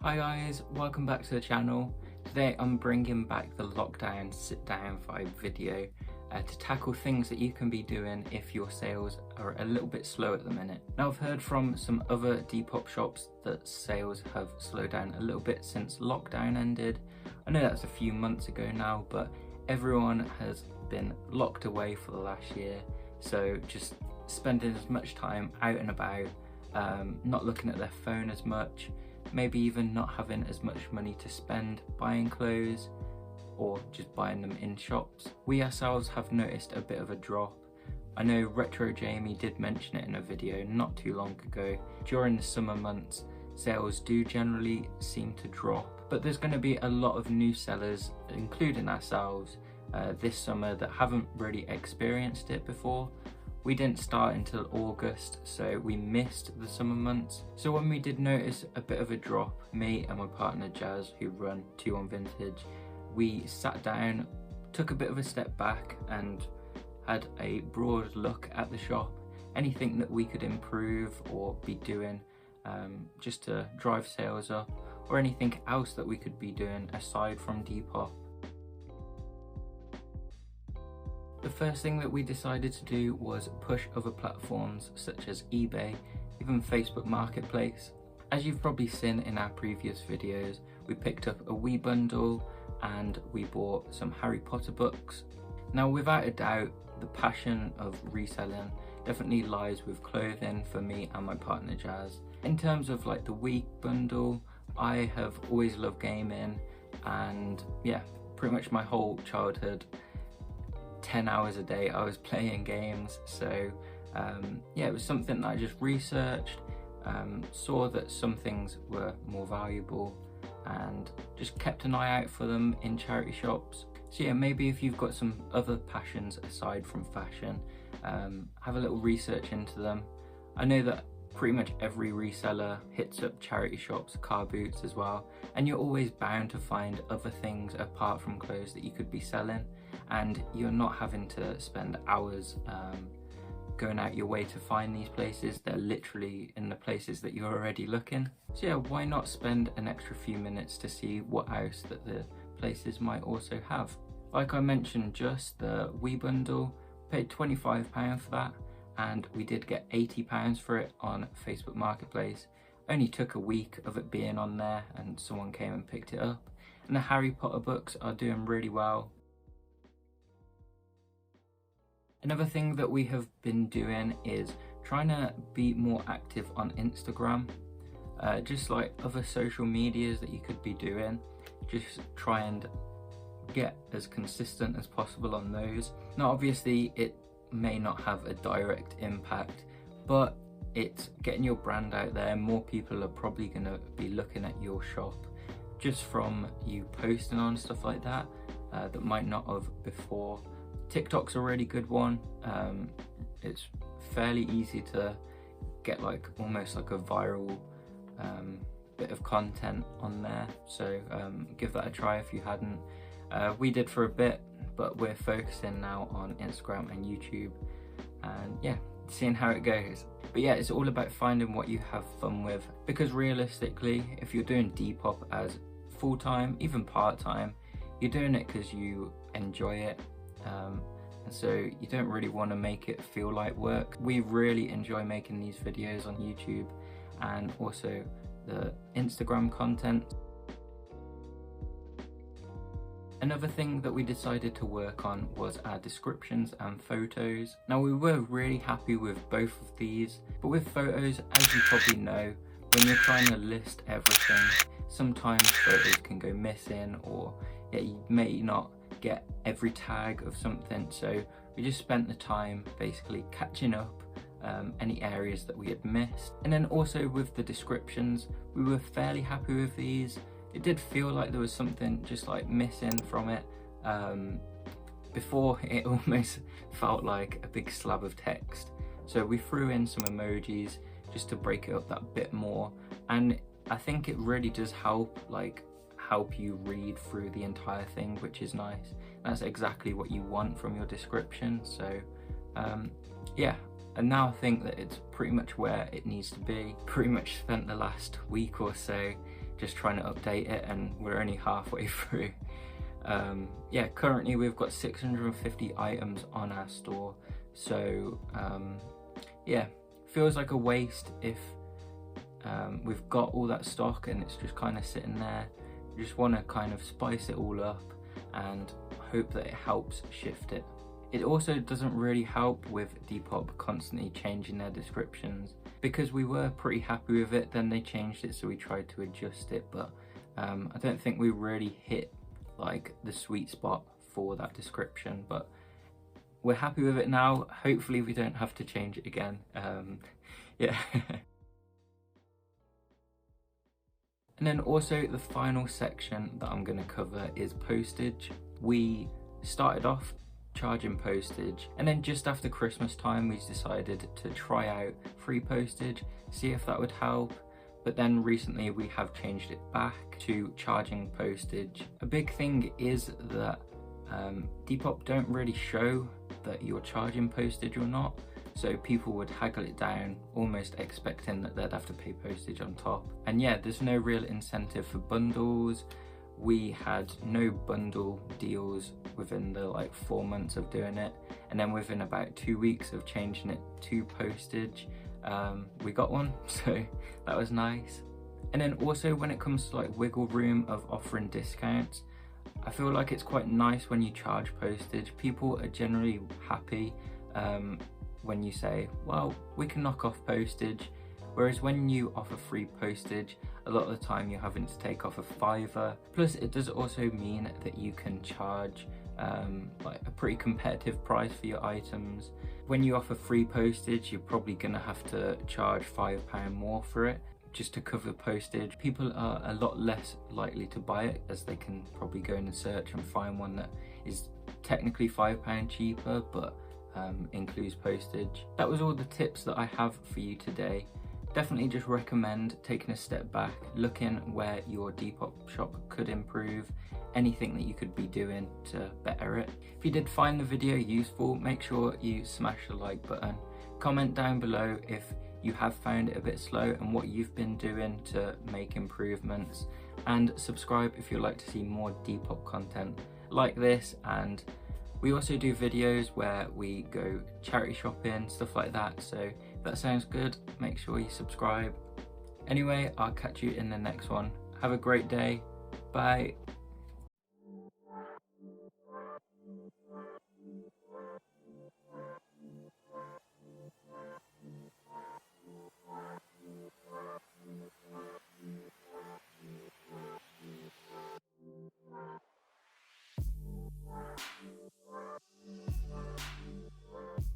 Hi guys, welcome back to the channel. Today I'm bringing back the lockdown sit down vibe video to tackle things that you can be doing if your sales are a little bit slow at the minute. Now I've heard from some other Depop shops that sales have slowed down a little bit since lockdown ended. I know that's a few months ago now, but everyone has been locked away for the last year, so just spending as much time out and about, not looking at their phone as much, maybe even not having as much money to spend buying clothes or just buying them in shops. We ourselves have noticed a bit of a drop. I know Retro Jamie did mention it in a video not too long ago. During the summer months, sales do generally seem to drop, but there's going to be a lot of new sellers, including ourselves, this summer that haven't really experienced it before. We didn't start until August, so we missed the summer months. So when we did notice a bit of a drop, me and my partner Jazz, who run 2 on Vintage, we sat down, took a bit of a step back and had a broad look at the shop, anything that we could improve or be doing just to drive sales up, or anything else that we could be doing aside from Depop. The first thing that we decided to do was push other platforms such as eBay, even Facebook Marketplace. As you've probably seen in our previous videos, we picked up a Wii bundle and we bought some Harry Potter books. Now without a doubt, the passion of reselling definitely lies with clothing for me and my partner Jazz. In terms of like the Wii bundle, I have always loved gaming, and yeah, pretty much my whole childhood, 10 hours a day I was playing games, so yeah, it was something that I just researched, saw that some things were more valuable and just kept an eye out for them in charity shops. So yeah, maybe if you've got some other passions aside from fashion, have a little research into them. I know that pretty much every reseller hits up charity shops, car boots as well, and you're always bound to find other things apart from clothes that you could be selling, and you're not having to spend hours going out your way to find these places. They're literally in the places that you're already looking. So yeah, why not spend an extra few minutes to see what else that the places might also have. Like I mentioned, just the Wii bundle, paid £25 for that, and we did get £80 for it on Facebook Marketplace. Only took a week of it being on there and someone came and picked it up. And the Harry Potter books are doing really well. Another thing that we have been doing is trying to be more active on Instagram. Just like other social medias that you could be doing, just try and get as consistent as possible on those. Now obviously it may not have a direct impact, but it's getting your brand out there. More people are probably going to be looking at your shop just from you posting on stuff like that, that might not have before. TikTok's a really good one. It's fairly easy to get like almost like a viral bit of content on there, so give that a try if you hadn't. We did for a bit, but we're focusing now on Instagram and YouTube, and yeah, seeing how it goes. But yeah, it's all about finding what you have fun with, because realistically, if you're doing Depop as full-time, even part-time, you're doing it because you enjoy it, and so you don't really want to make it feel like work. We really enjoy making these videos on YouTube and also the Instagram content. Another thing that we decided to work on was our descriptions and photos. Now we were really happy with both of these, but with photos, as you probably know, when you're trying to list everything, sometimes photos can go missing, or yeah, you may not get every tag of something. So we just spent the time basically catching up any areas that we had missed. And then also with the descriptions, we were fairly happy with these. It did feel like there was something just like missing from it. Before, it almost felt like a big slab of text. So we threw in some emojis just to break it up that bit more. And I think it really does help you read through the entire thing, which is nice. That's exactly what you want from your description. So yeah, and now I think that it's pretty much where it needs to be. Pretty much spent the last week or so just trying to update it, and we're only halfway through. Yeah, currently we've got 650 items on our store, so yeah, feels like a waste if we've got all that stock and it's just kind of sitting there. You just want to kind of spice it all up and hope that it helps shift it. It also doesn't really help with Depop constantly changing their descriptions. Because we were pretty happy with it, then they changed it, so we tried to adjust it, but I don't think we really hit like the sweet spot for that description, but we're happy with it now. Hopefully we don't have to change it again. Yeah. And then also the final section that I'm going to cover is postage. We started off charging postage, and then just after Christmas time we decided to try out free postage, see if that would help. But then recently we have changed it back to charging postage. A big thing is that Depop don't really show that you're charging postage or not, so people would haggle it down, almost expecting that they'd have to pay postage on top. And yeah, there's no real incentive for bundles. We had no bundle deals within the like 4 months of doing it, and then within about 2 weeks of changing it to postage, we got one, so that was nice. And then also when it comes to like wiggle room of offering discounts, I feel like it's quite nice when you charge postage. People are generally happy when you say, well, we can knock off postage. Whereas when you offer free postage, a lot of the time you're having to take off a £5. Plus it does also mean that you can charge like a pretty competitive price for your items. When you offer free postage, you're probably gonna have to charge £5 more for it just to cover postage. People are a lot less likely to buy it, as they can probably go in and search and find one that is technically £5 cheaper but includes postage. That was all the tips that I have for you today. Definitely just recommend taking a step back, looking where your Depop shop could improve, anything that you could be doing to better it. If you did find the video useful, make sure you smash the like button. Comment down below if you have found it a bit slow and what you've been doing to make improvements, and subscribe if you'd like to see more Depop content like this. And we also do videos where we go charity shopping, stuff like that, so if that sounds good, make sure you subscribe. Anyway, I'll catch you in the next one. Have a great day. Bye.